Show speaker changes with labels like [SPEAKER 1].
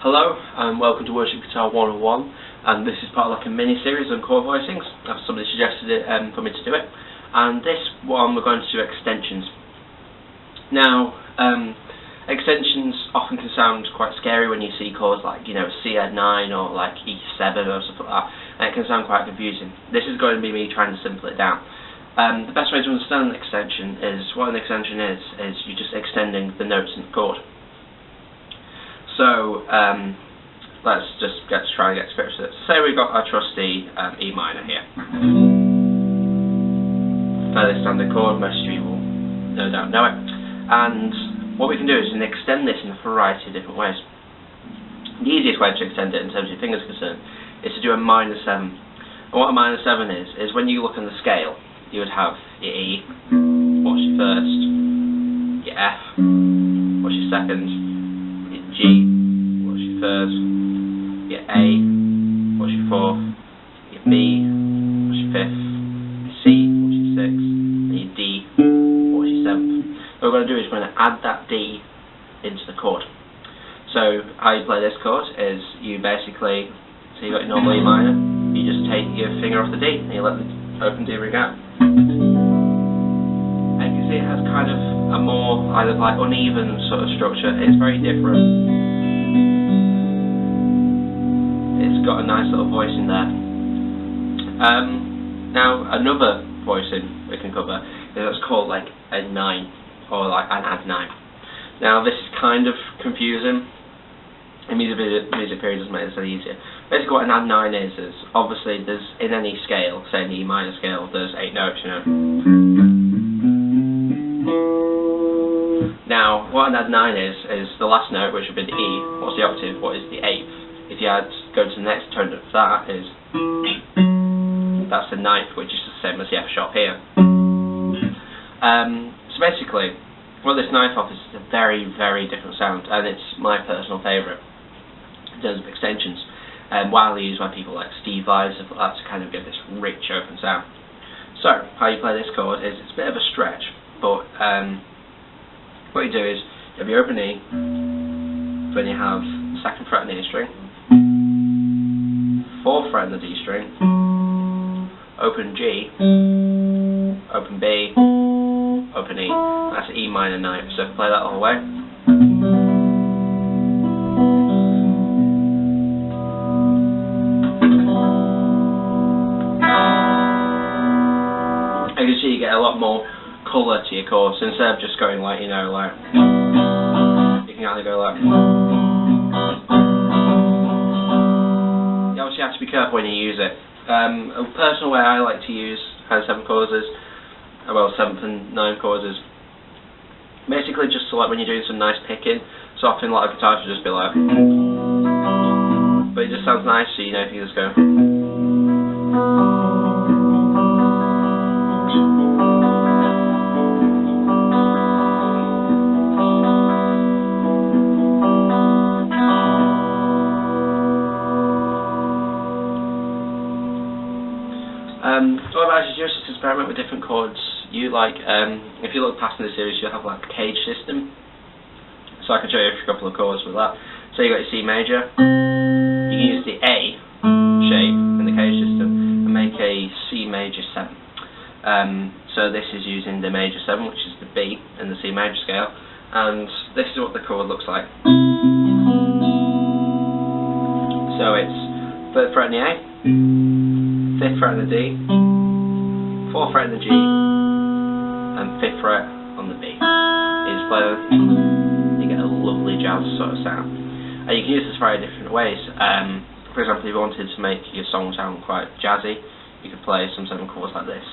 [SPEAKER 1] Hello and welcome to Worship Guitar 101, and this is part of like a mini series on chord voicings. Somebody suggested it for me to do it, and this one we're going to do extensions. Now, extensions often can sound quite scary when you see chords like, you know, C9 or like E7 or stuff like that, and it can sound quite confusing. This is going to be me trying to simple it down. The best way to understand an extension is, what an extension is you're just extending the notes in the chord. So, let's just try and get scripts with it. Say we've got our trusty E minor here. Fairly standard chord, most of you will no doubt know it. And what we can do is extend this in a variety of different ways. The easiest way to extend it in terms of your fingers concerned is to do a minor 7. And what a minor 7 is when you look on the scale, you would have your E, what's your first, your F, what's your second, G, what's your third, your A, what's your fourth, your B, what's your fifth, your C, what's your sixth, and your D, what's your seventh. What we're going to do is we're going to add that D into the chord. So how you play this chord is you basically, so you've got your normal E minor, you just take your finger off the D and you let the open D ring out. And you can see it has kind of a more either like uneven sort of structure. It's very different. It's got a nice little voice in there. Now another voicing we can cover is what's called like a 9 or like an add 9. Now this is kind of confusing. In music theory doesn't make this any easier. Basically what an add 9 is obviously there's in any scale, say in the E minor scale, there's 8 notes, you know. Now, what an add 9 is the last note, which would be the E. What's the octave? What is the 8th? If you go to the next tone of that, that's the 9th, which is the same as the F sharp here. So basically, what this 9th offers is a very, very different sound, and it's my personal favourite in terms of extensions. Widely used by people like Steve Vai, stuff like that, to kind of give this rich, open sound. So, how you play this chord is it's a bit of a stretch, but what you do is you have your open E, then you have 2nd fret on the A string, 4th fret on the D string, open G, open B, open E. That's E minor 9. So play that all the way. As you can see, you get a lot more colour to your chords. So instead of just going like, you know, like, you can either go like. You obviously have to be careful when you use it. A personal way I like to use 7 chords is, well, 7th and 9th chords is basically just so like when you're doing some nice picking. So often a lot of guitars will just be like, but it just sounds nice, so you know if you just go. What about just experiment with different chords? You like, if you look past in the series, you'll have like a cage system. So I can show you a couple of chords with that. So you got your C major. You can use the A shape in the cage system and make a C major 7. So this is using the major 7, which is the B in the C major scale, and this is what the chord looks like. So it's 3rd fret in the A, 5th fret on the D, 4th fret on the G, and 5th fret on the B. You just play them, you get a lovely jazz sort of sound. And you can use this very different ways. For example, if you wanted to make your song sound quite jazzy, you could play some 7 chords like this.